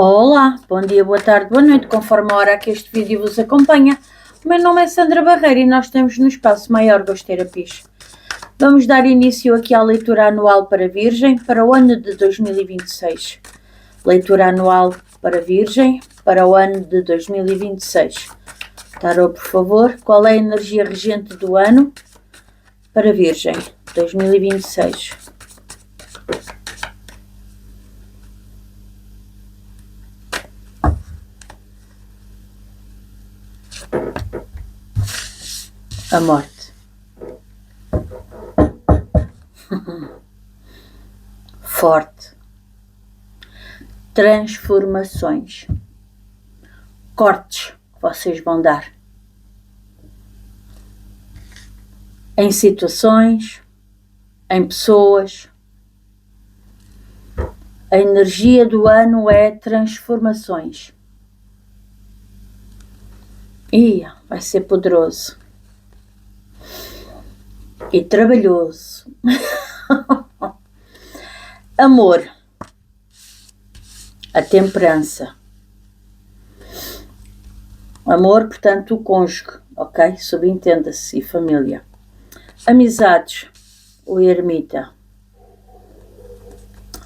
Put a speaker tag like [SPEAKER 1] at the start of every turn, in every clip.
[SPEAKER 1] Olá, bom dia, boa tarde, boa noite, conforme a hora que este vídeo vos acompanha. O meu nome é Sandra Barreira e nós estamos no espaço Maior Gosto Terapis. Vamos dar início aqui à leitura anual para Virgem para o ano de 2026. Leitura anual para Virgem para o ano de 2026. Tarô, por favor, qual é a energia regente do ano para Virgem 2026? A morte. Forte. Transformações. Cortes que vocês vão dar. Em situações, em pessoas. A energia do ano é transformações. E vai ser poderoso. E trabalhoso. Amor. A temperança. Amor, portanto, o cônjuge, ok? Subentenda-se, e família. Amizades. O ermita.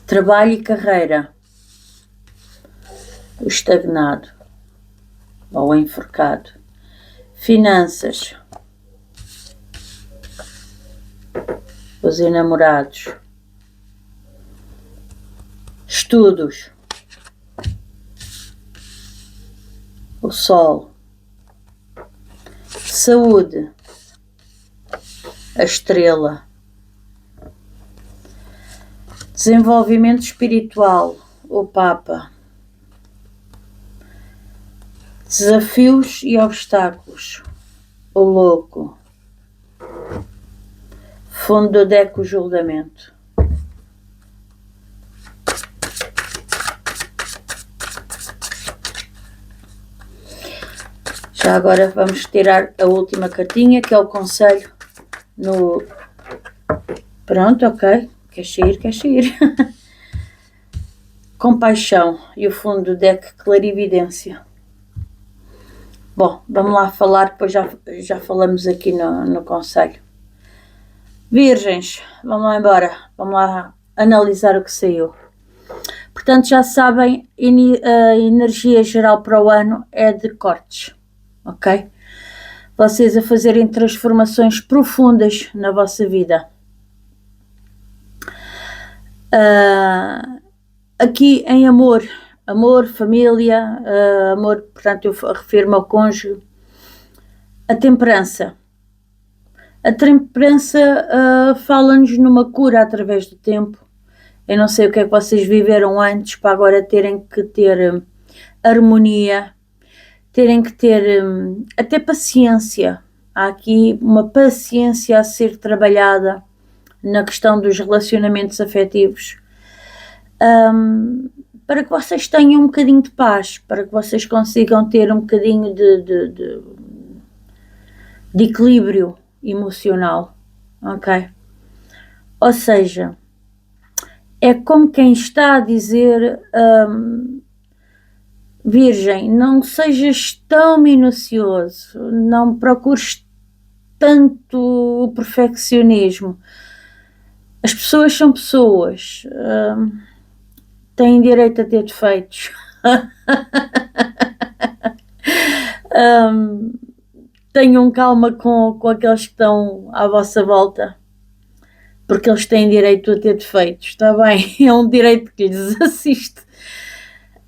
[SPEAKER 1] Trabalho e carreira. O estagnado. Ou o enforcado. Finanças. Os enamorados. Estudos. O sol. Saúde. A estrela. Desenvolvimento espiritual. O Papa. Desafios e obstáculos. O louco. Fundo do deck, o julgamento. Já agora vamos tirar a última cartinha, que é o conselho no... Pronto, ok. Quer sair, quer sair. Compaixão. E o fundo do deck, clarividência. Bom, vamos lá falar, depois já falamos aqui no conselho. Virgens, vamos lá embora. Vamos lá analisar o que saiu. Portanto, já sabem, a energia geral para o ano é de cortes. Ok? Vocês a fazerem transformações profundas na vossa vida. Aqui em amor, família, amor, portanto, eu refiro-me ao cônjuge. A temperança. A temperança fala-nos numa cura através do tempo. Eu não sei o que é que vocês viveram antes para agora terem que ter harmonia, terem que ter até paciência. Há aqui uma paciência a ser trabalhada na questão dos relacionamentos afetivos, para que vocês tenham um bocadinho de paz, para que vocês consigam ter um bocadinho de equilíbrio emocional, ok? Ou seja, é como quem está a dizer, Virgem, não sejas tão minucioso, não procures tanto o perfeccionismo. As pessoas são pessoas, têm direito a ter defeitos. Tenham calma com aqueles que estão à vossa volta, porque eles têm direito a ter defeitos, está bem? É um direito que lhes assiste.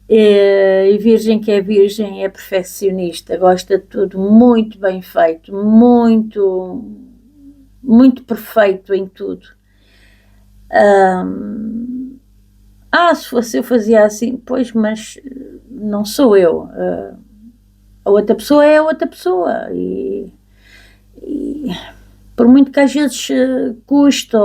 [SPEAKER 1] E virgem que é virgem é perfeccionista, gosta de tudo muito bem feito, muito, muito perfeito em tudo. Se fosse eu fazia assim, pois, mas não sou eu. A outra pessoa é a outra pessoa e por muito que às vezes custa,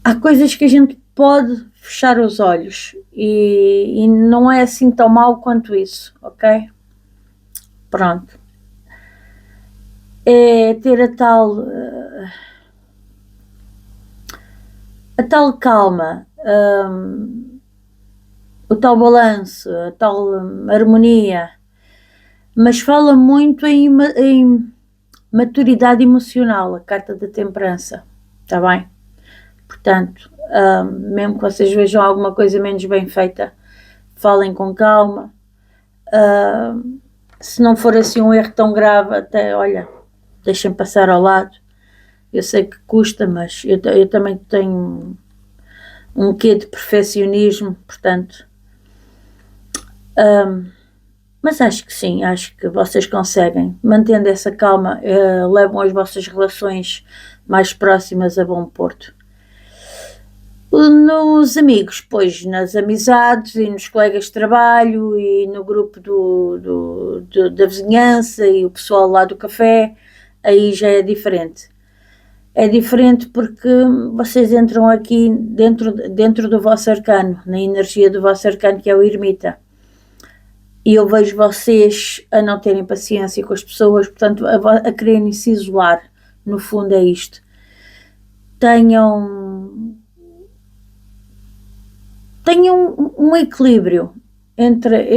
[SPEAKER 1] há coisas que a gente pode fechar os olhos e não é assim tão mau quanto isso, ok? Pronto. É ter a tal calma, o tal balanço, a tal harmonia, mas fala muito em maturidade emocional, a carta da temperança, está bem? Portanto, mesmo que vocês vejam alguma coisa menos bem feita, falem com calma. Se não for assim um erro tão grave, até, olha, deixem passar ao lado. Eu sei que custa, mas eu também tenho um quê de perfeccionismo, portanto. Mas acho que sim, acho que vocês conseguem. Mantendo essa calma, levam as vossas relações mais próximas a bom porto. Nos amigos, pois nas amizades e nos colegas de trabalho e no grupo da vizinhança e o pessoal lá do café, aí já é diferente. É diferente porque vocês entram aqui dentro do vosso arcano, na energia do vosso arcano, que é o ermita. E eu vejo vocês a não terem paciência com as pessoas, portanto, a quererem se isolar. No fundo é isto. Tenham um equilíbrio entre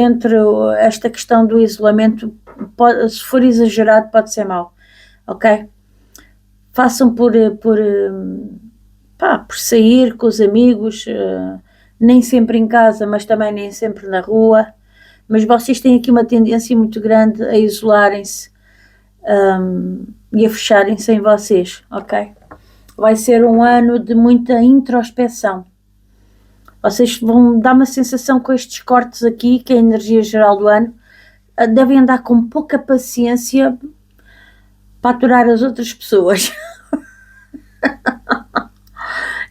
[SPEAKER 1] esta questão do isolamento. Se for exagerado, pode ser mau, ok? Façam por sair com os amigos, nem sempre em casa, mas também nem sempre na rua. Mas vocês têm aqui uma tendência muito grande a isolarem-se e a fecharem-se em vocês, ok? Vai ser um ano de muita introspeção. Vocês vão dar uma sensação com estes cortes aqui, que é a energia geral do ano, devem andar com pouca paciência para aturar as outras pessoas.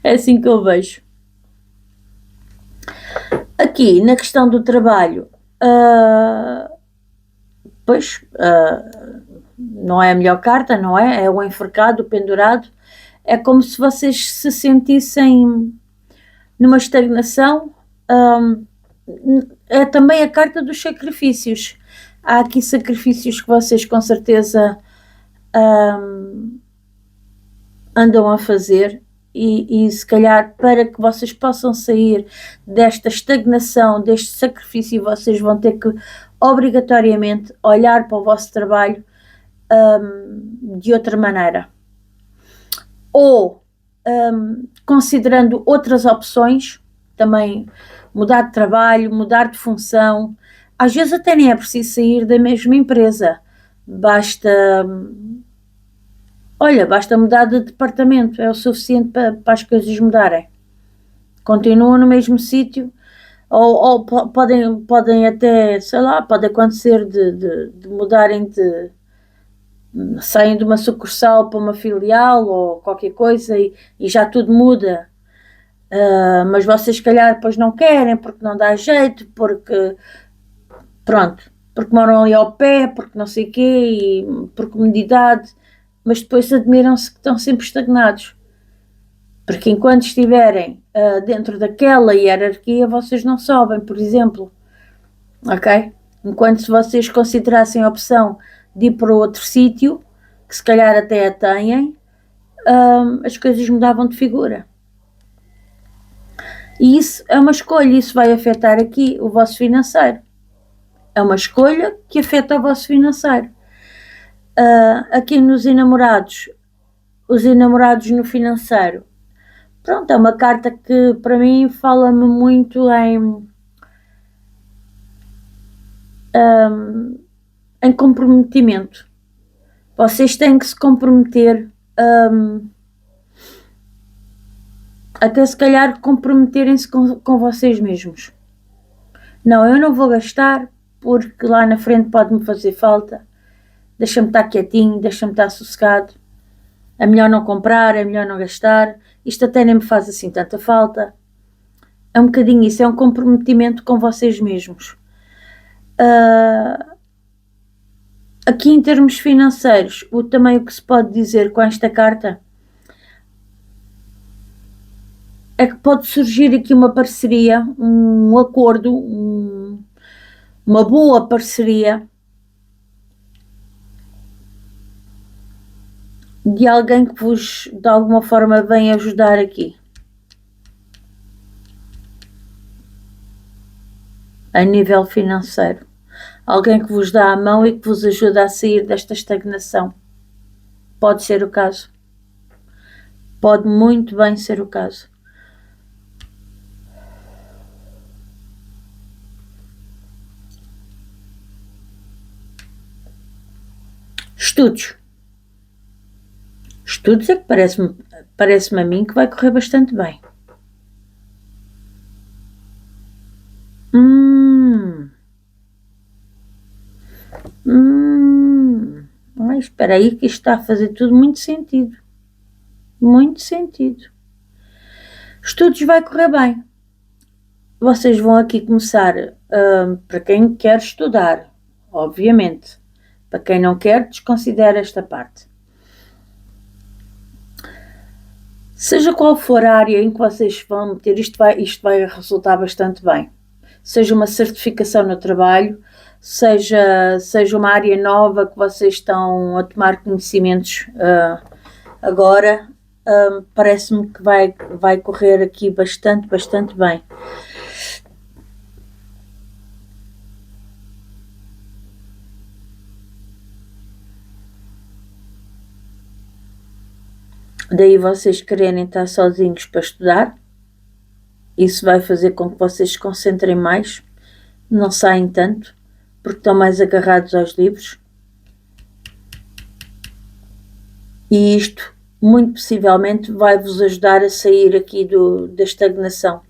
[SPEAKER 1] É assim que eu vejo. Aqui, na questão do trabalho, não é a melhor carta, não é? É o enforcado, o pendurado. É como se vocês se sentissem numa estagnação. É também a carta dos sacrifícios. Há aqui sacrifícios que vocês com certeza andam a fazer e se calhar para que vocês possam sair desta estagnação, deste sacrifício, vocês vão ter que obrigatoriamente olhar para o vosso trabalho de outra maneira. Ou considerando outras opções, também mudar de trabalho, mudar de função. Às vezes até nem é preciso sair da mesma empresa. Basta mudar de departamento, é o suficiente para as coisas mudarem. Continuam no mesmo sítio, ou podem até, sei lá, pode acontecer de mudarem saem de uma sucursal para uma filial ou qualquer coisa e já tudo muda. Mas vocês, se calhar, depois não querem porque não dá jeito, porque moram ali ao pé, porque não sei o quê, e por comodidade, mas depois admiram-se que estão sempre estagnados. Porque enquanto estiverem dentro daquela hierarquia, vocês não sobem, por exemplo. Ok? Enquanto se vocês considerassem a opção de ir para outro sítio, que se calhar até a têm, as coisas mudavam de figura. E isso é uma escolha, isso vai afetar aqui o vosso financeiro. É uma escolha que afeta o vosso financeiro. Aqui nos enamorados, os enamorados no financeiro, pronto, é uma carta que para mim fala-me muito em comprometimento. Vocês têm que se comprometer, até se calhar comprometerem-se com vocês mesmos. Não, eu não vou gastar porque lá na frente pode-me fazer falta. Deixa-me estar quietinho, deixa-me estar sossegado. É melhor não comprar, é melhor não gastar. Isto até nem me faz assim tanta falta. É um bocadinho isso, é um comprometimento com vocês mesmos. Aqui em termos financeiros, também o que se pode dizer com esta carta é que pode surgir aqui uma parceria, um acordo, uma boa parceria de alguém que vos de alguma forma vem ajudar aqui. a nível financeiro. Alguém que vos dá a mão e que vos ajuda a sair desta estagnação. Pode ser o caso. Pode muito bem ser o caso. Estudos. Estudos é que parece-me a mim que vai correr bastante bem. Espera aí que isto está a fazer tudo muito sentido. Muito sentido. Estudos vai correr bem. Vocês vão aqui começar, para quem quer estudar, obviamente. Para quem não quer, desconsidera esta parte. Seja qual for a área em que vocês vão meter, isto vai resultar bastante bem. Seja uma certificação no trabalho, seja uma área nova que vocês estão a tomar conhecimentos agora, parece-me que vai correr aqui bastante bem. Daí vocês quererem estar sozinhos para estudar. Isso vai fazer com que vocês se concentrem mais, não saem tanto, porque estão mais agarrados aos livros. E isto, muito possivelmente, vai-vos ajudar a sair aqui da estagnação.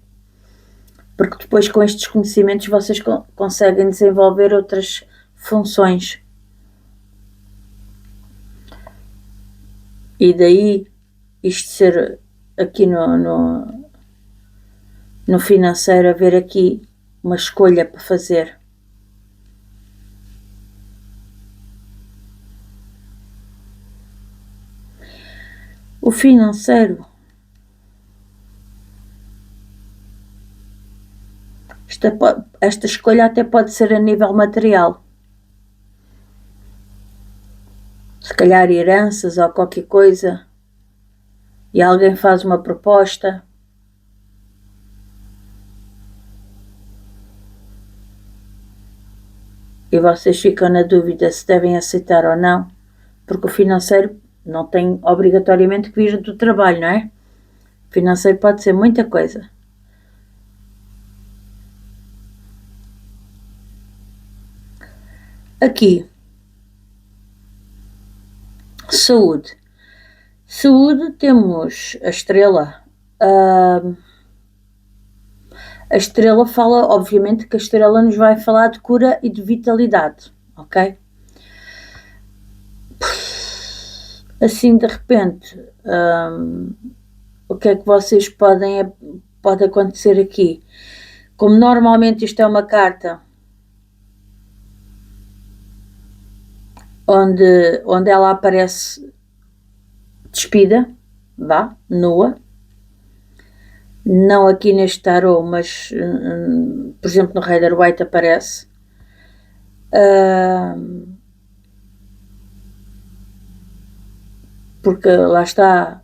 [SPEAKER 1] Porque depois, com estes conhecimentos, vocês conseguem desenvolver outras funções. E daí, isto ser aqui no financeiro, haver aqui uma escolha para fazer. O financeiro, esta escolha até pode ser a nível material. Se calhar heranças ou qualquer coisa, e alguém faz uma proposta. E vocês ficam na dúvida se devem aceitar ou não, porque o financeiro não tem obrigatoriamente que vir do trabalho, não é? O financeiro pode ser muita coisa. Aqui, saúde. Saúde, temos a estrela. A estrela fala, obviamente que a estrela nos vai falar de cura e de vitalidade, ok? Assim, de repente, o que é que vocês pode acontecer aqui? Como normalmente isto é uma carta onde ela aparece despida, nua, não aqui neste tarot, mas por exemplo no Rider-Waite aparece. Porque lá está,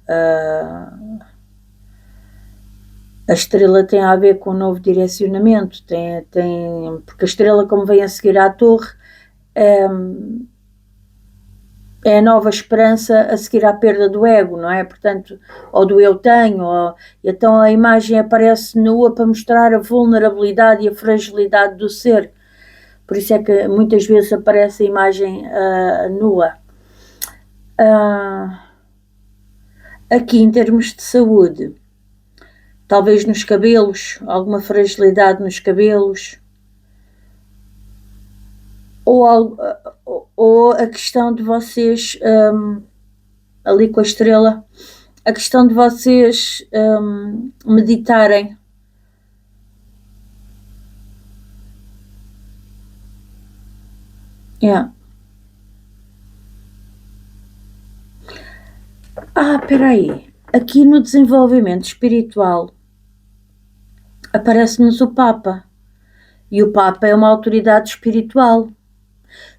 [SPEAKER 1] a estrela tem a ver com um novo direcionamento, porque a estrela, como vem a seguir à torre, é a nova esperança a seguir à perda do ego, não é? Portanto, ou do eu tenho, então a imagem aparece nua para mostrar a vulnerabilidade e a fragilidade do ser. Por isso é que muitas vezes aparece a imagem nua. Aqui, em termos de saúde, talvez nos cabelos, alguma fragilidade nos cabelos, ou a questão de vocês, ali com a estrela, a questão de vocês meditarem. Espera aí. Aqui no desenvolvimento espiritual aparece-nos o Papa. E o Papa é uma autoridade espiritual.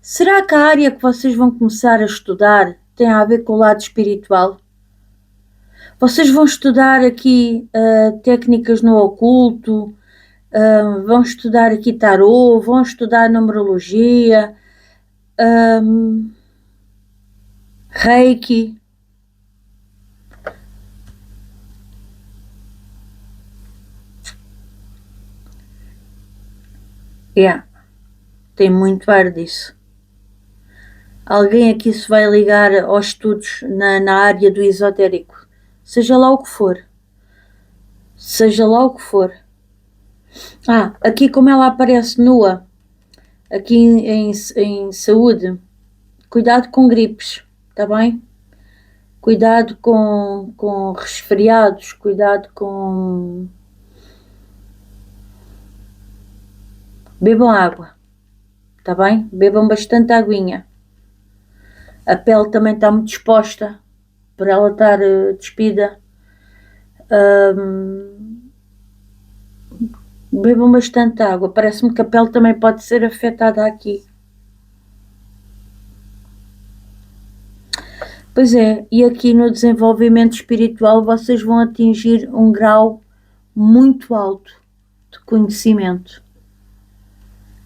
[SPEAKER 1] Será que a área que vocês vão começar a estudar tem a ver com o lado espiritual? Vocês vão estudar aqui técnicas no oculto vão estudar aqui tarô, vão estudar numerologia, reiki. Tem muito ar disso. Alguém aqui se vai ligar aos estudos na área do esotérico, seja lá o que for. Seja lá o que for. Aqui como ela aparece nua, aqui em saúde, cuidado com gripes, está bem? Cuidado com resfriados, cuidado com... Bebam água, está bem? Bebam bastante aguinha. A pele também está muito exposta, por ela estar despida. Bebam bastante água, parece-me que a pele também pode ser afetada aqui. Pois é, e aqui no desenvolvimento espiritual vocês vão atingir um grau muito alto de conhecimento.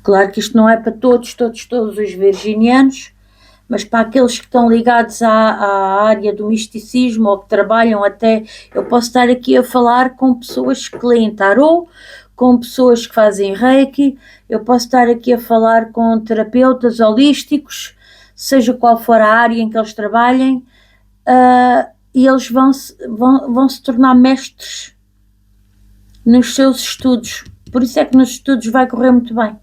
[SPEAKER 1] Claro que isto não é para todos os virginianos, mas para aqueles que estão ligados à área do misticismo ou que trabalham até... Eu posso estar aqui a falar com pessoas que leem tarô, com pessoas que fazem reiki, eu posso estar aqui a falar com terapeutas holísticos, seja qual for a área em que eles trabalhem, e eles vão se tornar mestres nos seus estudos. Por isso é que nos estudos vai correr muito bem.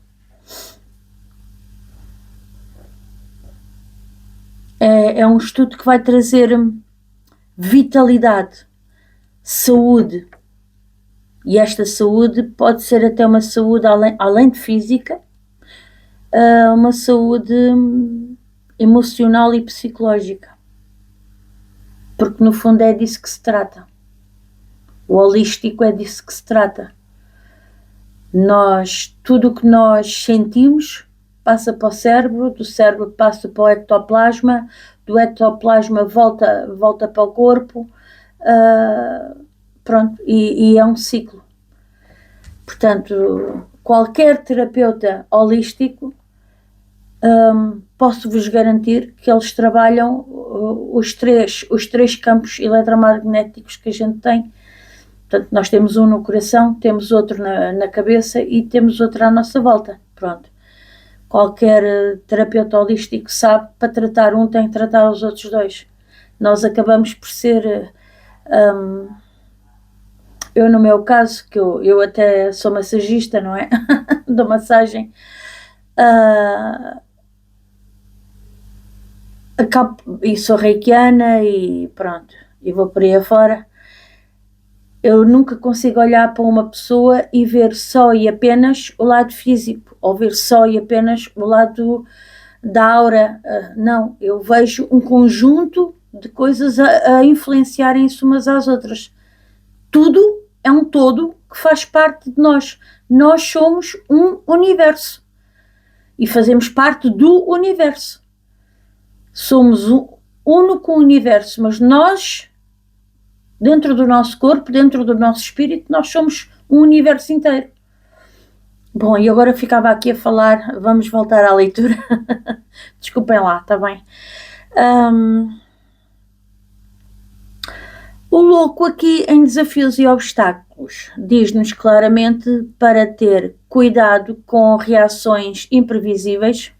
[SPEAKER 1] É um estudo que vai trazer vitalidade, saúde. E esta saúde pode ser até uma saúde além de física, uma saúde emocional e psicológica. Porque no fundo é disso que se trata. O holístico é disso que se trata. Tudo o que nós sentimos passa para o cérebro, do cérebro passa para o ectoplasma, do ectoplasma volta para o corpo, pronto, e é um ciclo. Portanto, qualquer terapeuta holístico, posso-vos garantir que eles trabalham os três campos eletromagnéticos que a gente tem. Portanto, nós temos um no coração, temos outro na cabeça e temos outro à nossa volta. Pronto. Qualquer terapeuta holístico sabe que para tratar um tem que tratar os outros dois. Nós acabamos por ser... eu no meu caso, que eu até sou massagista, não é? Dou massagem. E sou reikiana e pronto. E vou por aí afora. Eu nunca consigo olhar para uma pessoa e ver só e apenas o lado físico, ou ver só e apenas o lado da aura. Não, eu vejo um conjunto de coisas a influenciarem-se umas às outras. Tudo é um todo que faz parte de nós. Nós somos um universo e fazemos parte do universo. Somos uno com o universo, mas nós... Dentro do nosso corpo, dentro do nosso espírito, nós somos um universo inteiro. Bom, e agora ficava aqui a falar, vamos voltar à leitura. Desculpem lá, está bem? O louco aqui em desafios e obstáculos diz-nos claramente para ter cuidado com reações imprevisíveis,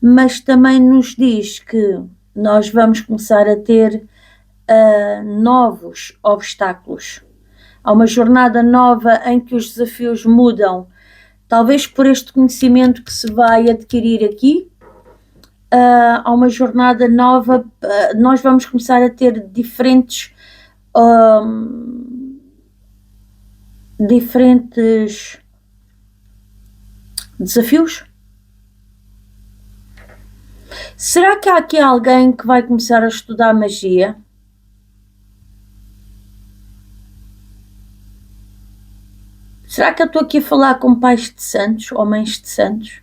[SPEAKER 1] mas também nos diz que nós vamos começar a ter novos obstáculos. Há uma jornada nova em que os desafios mudam, talvez por este conhecimento que se vai adquirir aqui. Há uma jornada nova, nós vamos começar a ter diferentes desafios. Será que há aqui alguém que vai começar a estudar magia? Será que eu estou aqui a falar com pais de santos ou mães de santos?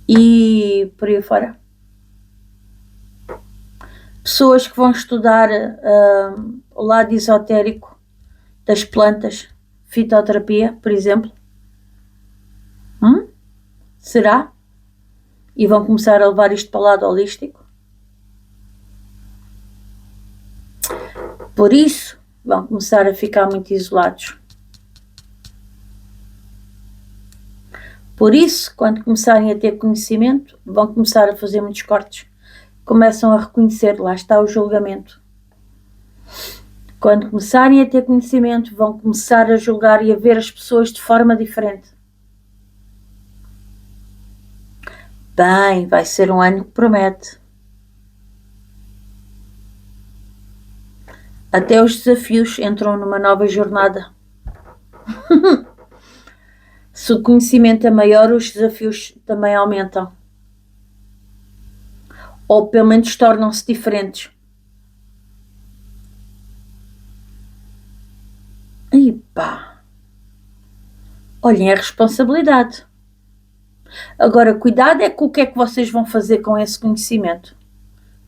[SPEAKER 1] E por aí fora. Pessoas que vão estudar o lado esotérico das plantas, fitoterapia, por exemplo? Será? E vão começar a levar isto para o lado holístico? Por isso, vão começar a ficar muito isolados. Por isso, quando começarem a ter conhecimento, vão começar a fazer muitos cortes. Começam a reconhecer, lá está o julgamento. Quando começarem a ter conhecimento, vão começar a julgar e a ver as pessoas de forma diferente. Bem, vai ser um ano que promete. Até os desafios entram numa nova jornada. Se o conhecimento é maior, os desafios também aumentam. Ou pelo menos tornam-se diferentes. E pá! Olhem a responsabilidade. Agora, cuidado é com o que é que vocês vão fazer com esse conhecimento.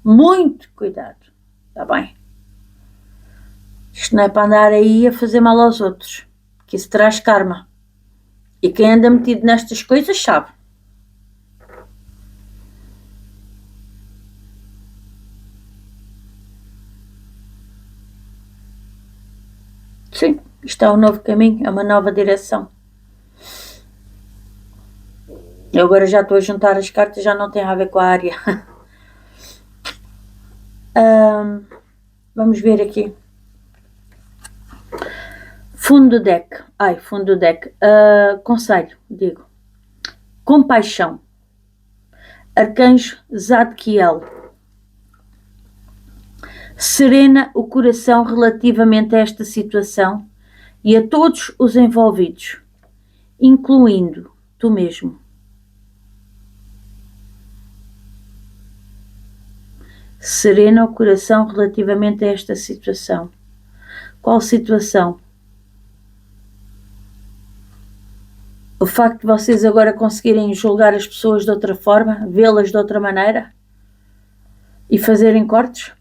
[SPEAKER 1] Muito cuidado. Está bem? Isto não é para andar aí a fazer mal aos outros. Que isso traz karma. E quem anda metido nestas coisas sabe. Sim, isto é um novo caminho, é uma nova direção. Eu agora já estou a juntar as cartas, já não tem a ver com a área. Vamos ver aqui. Fundo do deck. Fundo do deck. Conselho, digo. Compaixão. Arcanjo Zadkiel. Serena o coração relativamente a esta situação e a todos os envolvidos, incluindo tu mesmo. Serena o coração relativamente a esta situação. Qual situação? O facto de vocês agora conseguirem julgar as pessoas de outra forma, vê-las de outra maneira e fazerem cortes?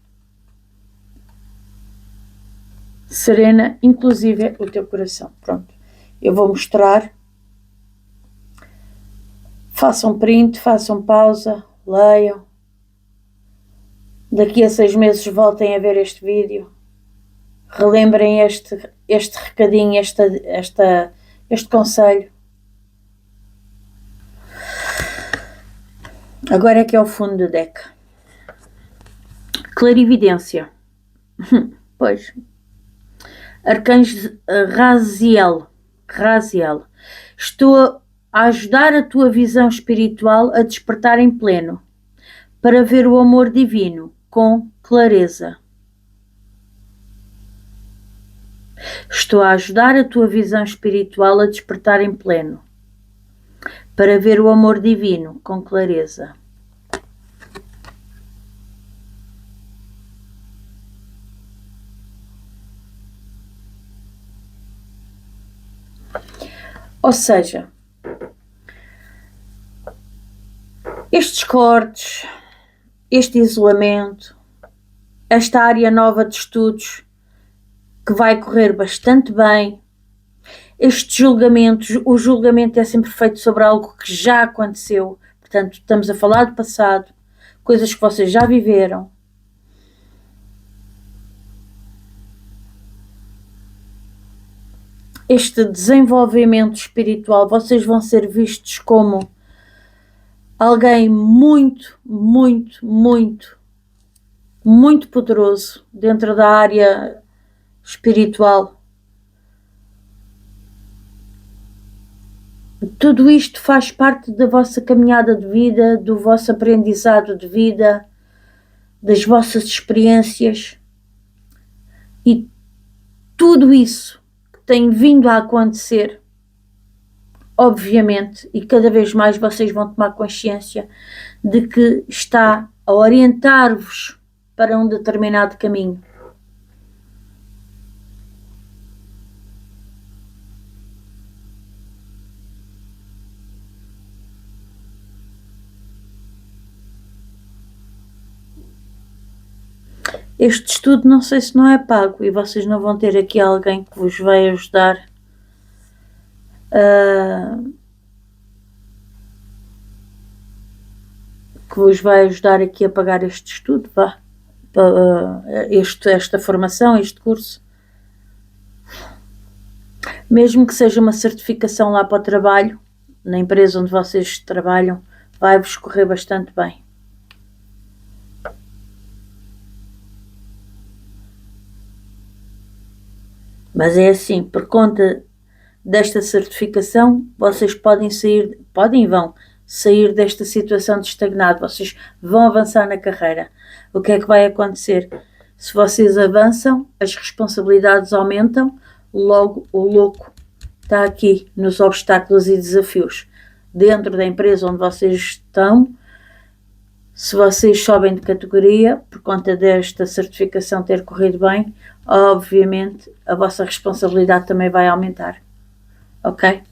[SPEAKER 1] Serena, inclusive o teu coração. Pronto. Eu vou mostrar. Façam print, façam pausa, leiam. Daqui a 6 meses voltem a ver este vídeo. Relembrem este recadinho, este conselho. Agora é que é o fundo do deck. Clarividência. Pois. Arcanjo Raziel. Estou a ajudar a tua visão espiritual a despertar em pleno, para ver o amor divino com clareza. Estou a ajudar a tua visão espiritual a despertar em pleno, para ver o amor divino com clareza. Ou seja, estes cortes, este isolamento, esta área nova de estudos que vai correr bastante bem, estes julgamentos, o julgamento é sempre feito sobre algo que já aconteceu, portanto estamos a falar do passado, coisas que vocês já viveram. Este desenvolvimento espiritual, vocês vão ser vistos como alguém muito, muito, muito, muito poderoso dentro da área espiritual. Tudo isto faz parte da vossa caminhada de vida, do vosso aprendizado de vida, das vossas experiências, e tudo isso que tem vindo a acontecer, obviamente, e cada vez mais vocês vão tomar consciência de que está a orientar-vos para um determinado caminho. Este estudo não sei se não é pago e vocês não vão ter aqui alguém que vos vai ajudar que vos vai ajudar aqui a pagar este estudo, esta formação, este curso. Mesmo que seja uma certificação lá para o trabalho, na empresa onde vocês trabalham, vai-vos correr bastante bem. Mas é assim, por conta desta certificação, vocês podem e vão sair desta situação de estagnado, vocês vão avançar na carreira. O que é que vai acontecer? Se vocês avançam, as responsabilidades aumentam, logo o louco está aqui nos obstáculos e desafios. Dentro da empresa onde vocês estão, se vocês sobem de categoria, por conta desta certificação ter corrido bem, obviamente a vossa responsabilidade também vai aumentar. Ok?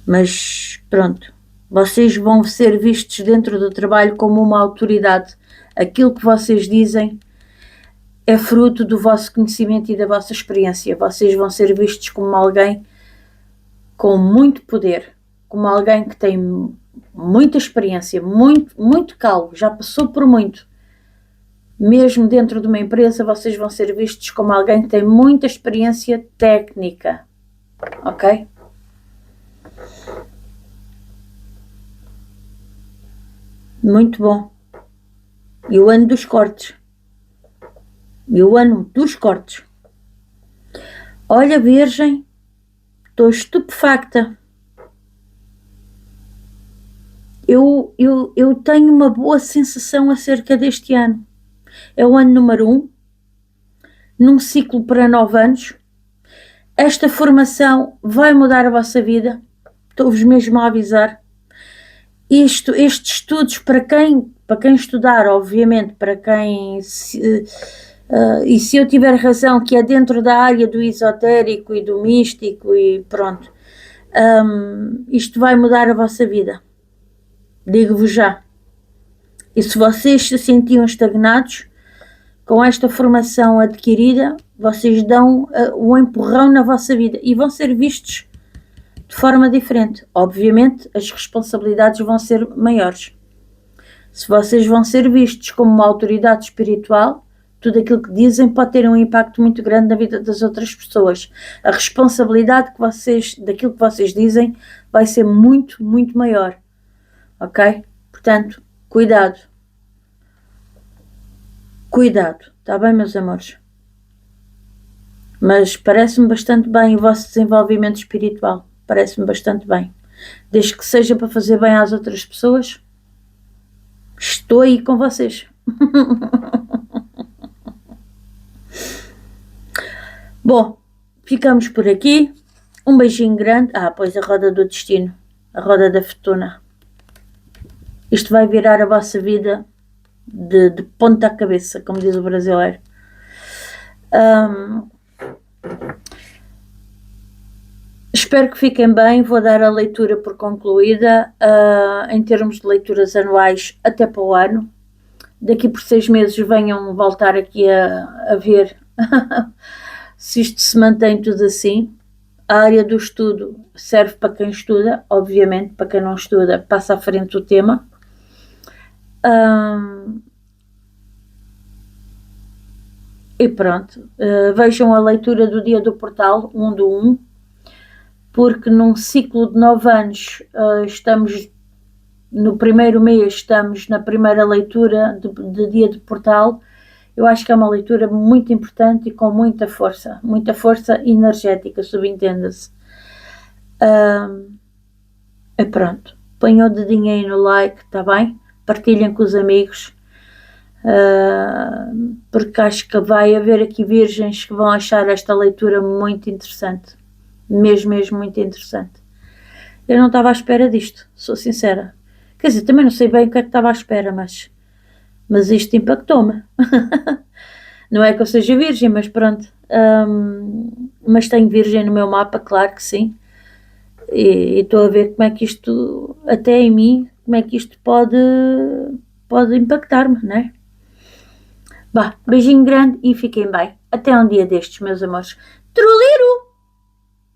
[SPEAKER 1] Mas pronto, vocês vão ser vistos dentro do trabalho como uma autoridade. Aquilo que vocês dizem é fruto do vosso conhecimento e da vossa experiência. Vocês vão ser vistos como alguém com muito poder, como alguém que tem muita experiência, muito calo, já passou por muito. Mesmo dentro de uma empresa, vocês vão ser vistos como alguém que tem muita experiência técnica. Ok? Muito bom. E o ano dos cortes. Olha, Virgem, estou estupefacta. Eu tenho uma boa sensação acerca deste ano. É o ano número 1, num ciclo para 9 anos. Esta formação vai mudar a vossa vida. Estou-vos mesmo a avisar. Estes estudos, para quem estudar, obviamente, para quem... e se eu tiver razão, que é dentro da área do esotérico e do místico e pronto, isto vai mudar a vossa vida. Digo-vos já. E se vocês se sentiam estagnados, com esta formação adquirida, vocês dão um empurrão na vossa vida e vão ser vistos de forma diferente. Obviamente, as responsabilidades vão ser maiores. Se vocês vão ser vistos como uma autoridade espiritual, tudo aquilo que dizem pode ter um impacto muito grande na vida das outras pessoas. A responsabilidade daquilo que vocês dizem vai ser muito, muito maior. Ok? Portanto, cuidado. Está bem, meus amores? Mas parece-me bastante bem o vosso desenvolvimento espiritual. Parece-me bastante bem. Desde que seja para fazer bem às outras pessoas, estou aí com vocês. Bom, ficamos por aqui. Um beijinho grande. Pois a roda do destino. A roda da fortuna. Isto vai virar a vossa vida de ponta à cabeça, como diz o brasileiro. Espero que fiquem bem. Vou dar a leitura por concluída. Em termos de leituras anuais, até para o ano. Daqui por 6 meses venham voltar aqui a ver se isto se mantém tudo assim. A área do estudo serve para quem estuda, obviamente. Para quem não estuda, passa à frente o tema. E pronto, vejam a leitura do dia do portal 1/1, porque num ciclo de 9 anos estamos no primeiro mês, estamos na primeira leitura de dia do portal. Eu acho que é uma leitura muito importante e com muita força energética, subentenda-se. E pronto, ponham o dedinho aí no like, está bem? Partilhem com os amigos, porque acho que vai haver aqui virgens que vão achar esta leitura muito interessante, mesmo muito interessante. Eu não estava à espera disto, sou sincera. Quer dizer, também não sei bem o que é que estava à espera, mas isto impactou-me. Não é que eu seja virgem, mas pronto. Mas tenho virgem no meu mapa, claro que sim. E estou a ver como é que isto, até em mim, como é que isto pode impactar-me, não é? Beijinho grande e fiquem bem. Até um dia destes, meus amores. Truliro!